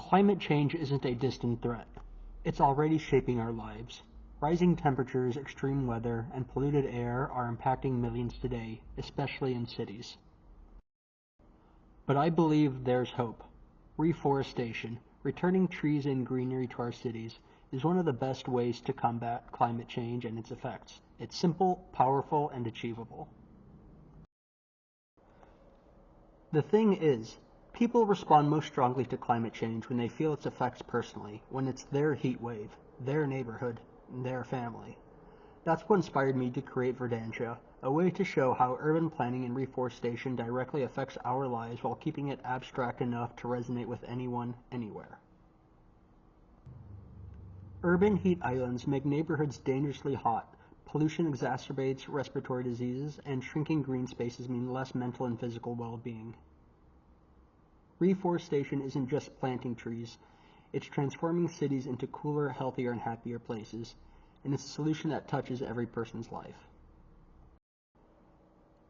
Climate change isn't a distant threat. It's already shaping our lives. Rising temperatures, extreme weather, and polluted air are impacting millions today, especially in cities. But I believe there's hope. Reforestation, returning trees and greenery to our cities, is one of the best ways to combat climate change and its effects. It's simple, powerful, and achievable. The thing is, people respond most strongly to climate change when they feel its effects personally, when it's their heat wave, their neighborhood, and their family. That's what inspired me to create Verdantia, a way to show how urban planning and reforestation directly affects our lives while keeping it abstract enough to resonate with anyone, anywhere. Urban heat islands make neighborhoods dangerously hot. Pollution exacerbates respiratory diseases, and shrinking green spaces mean less mental and physical well-being. Reforestation isn't just planting trees, it's transforming cities into cooler, healthier, and happier places, and it's a solution that touches every person's life.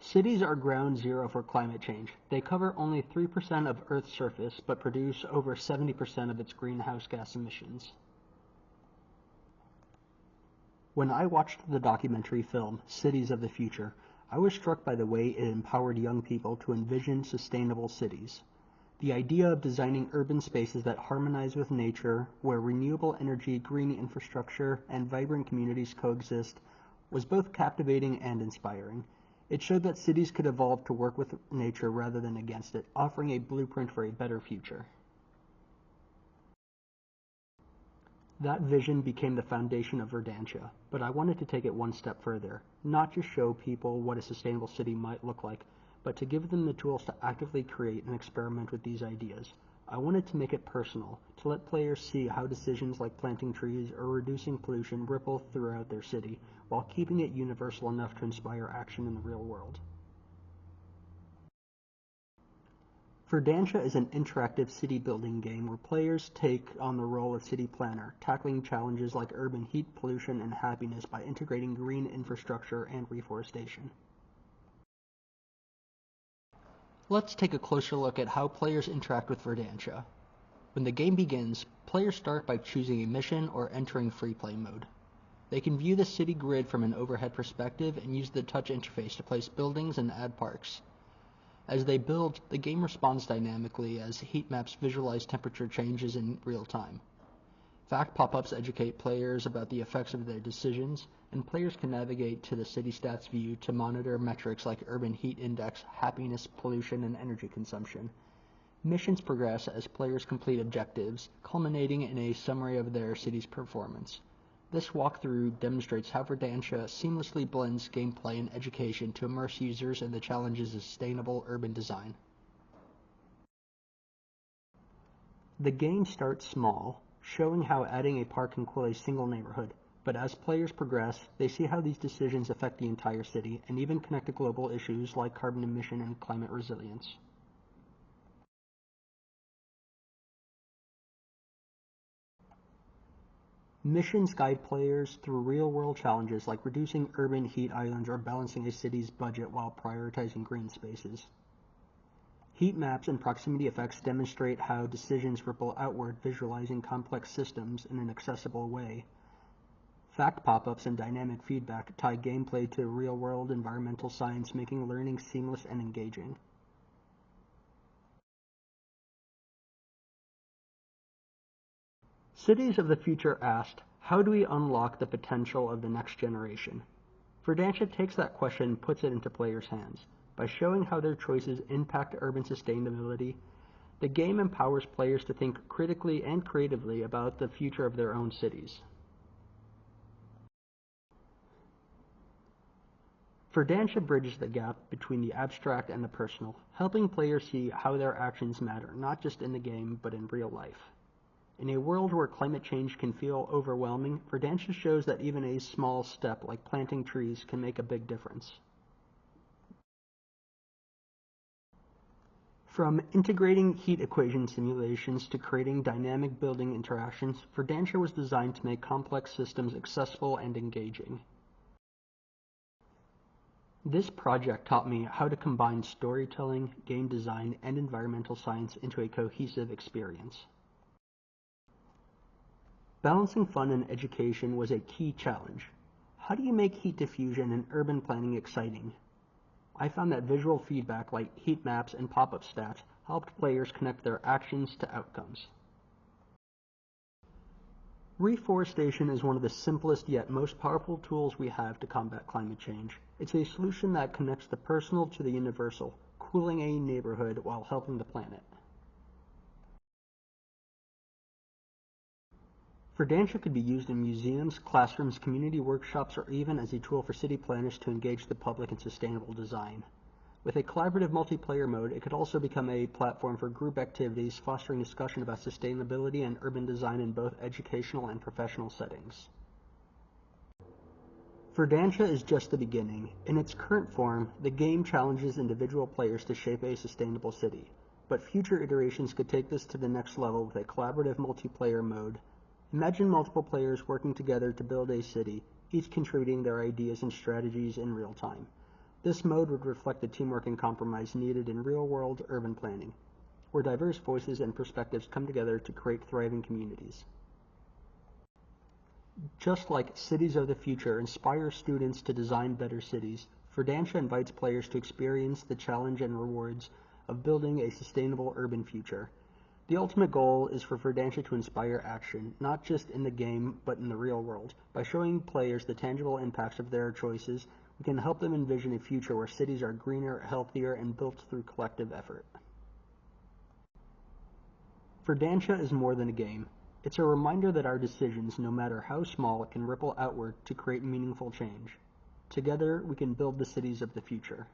Cities are ground zero for climate change. They cover only 3% of Earth's surface, but produce over 70% of its greenhouse gas emissions. When I watched the documentary film, Cities of the Future, I was struck by the way it empowered young people to envision sustainable cities. The idea of designing urban spaces that harmonize with nature, where renewable energy, green infrastructure, and vibrant communities coexist, was both captivating and inspiring. It showed that cities could evolve to work with nature rather than against it, offering a blueprint for a better future. That vision became the foundation of Verdantia, but I wanted to take it one step further, not just show people what a sustainable city might look like, but to give them the tools to actively create and experiment with these ideas. I wanted to make it personal, to let players see how decisions like planting trees or reducing pollution ripple throughout their city, while keeping it universal enough to inspire action in the real world. Verdantia is an interactive city-building game where players take on the role of city planner, tackling challenges like urban heat, pollution, and happiness by integrating green infrastructure and reforestation. Let's take a closer look at how players interact with Verdantia. When the game begins, players start by choosing a mission or entering free play mode. They can view the city grid from an overhead perspective and use the touch interface to place buildings and add parks. As they build, the game responds dynamically as heat maps visualize temperature changes in real time. Fact pop-ups educate players about the effects of their decisions, and players can navigate to the city stats view to monitor metrics like urban heat index, happiness, pollution, and energy consumption. Missions progress as players complete objectives, culminating in a summary of their city's performance. This walkthrough demonstrates how Verdantia seamlessly blends gameplay and education to immerse users in the challenges of sustainable urban design. The game starts small, showing how adding a park can cool a single neighborhood, but as players progress, they see how these decisions affect the entire city and even connect to global issues like carbon emission and climate resilience. Missions guide players through real-world challenges like reducing urban heat islands or balancing a city's budget while prioritizing green spaces. Heat maps and proximity effects demonstrate how decisions ripple outward, visualizing complex systems in an accessible way. Fact pop-ups and dynamic feedback tie gameplay to real-world environmental science, making learning seamless and engaging. Cities of the Future asked, how do we unlock the potential of the next generation? Verdantia takes that question and puts it into players' hands. By showing how their choices impact urban sustainability, the game empowers players to think critically and creatively about the future of their own cities. Verdantia bridges the gap between the abstract and the personal, helping players see how their actions matter, not just in the game, but in real life. In a world where climate change can feel overwhelming, Verdantia shows that even a small step like planting trees can make a big difference. From integrating heat equation simulations to creating dynamic building interactions, Verdantia was designed to make complex systems accessible and engaging. This project taught me how to combine storytelling, game design, and environmental science into a cohesive experience. Balancing fun and education was a key challenge. How do you make heat diffusion and urban planning exciting? I found that visual feedback like heat maps and pop-up stats helped players connect their actions to outcomes. Reforestation is one of the simplest yet most powerful tools we have to combat climate change. It's a solution that connects the personal to the universal, cooling a neighborhood while helping the planet. Verdantia could be used in museums, classrooms, community workshops, or even as a tool for city planners to engage the public in sustainable design. With a collaborative multiplayer mode, it could also become a platform for group activities, fostering discussion about sustainability and urban design in both educational and professional settings. Verdantia is just the beginning. In its current form, the game challenges individual players to shape a sustainable city, but future iterations could take this to the next level with a collaborative multiplayer mode. Imagine multiple players working together to build a city, each contributing their ideas and strategies in real time. This mode would reflect the teamwork and compromise needed in real-world urban planning, where diverse voices and perspectives come together to create thriving communities. Just like Cities of the Future inspire students to design better cities, Verdantia invites players to experience the challenge and rewards of building a sustainable urban future. The ultimate goal is for Verdantia to inspire action, not just in the game, but in the real world. By showing players the tangible impacts of their choices, we can help them envision a future where cities are greener, healthier, and built through collective effort. Verdantia is more than a game. It's a reminder that our decisions, no matter how small, can ripple outward to create meaningful change. Together, we can build the cities of the future.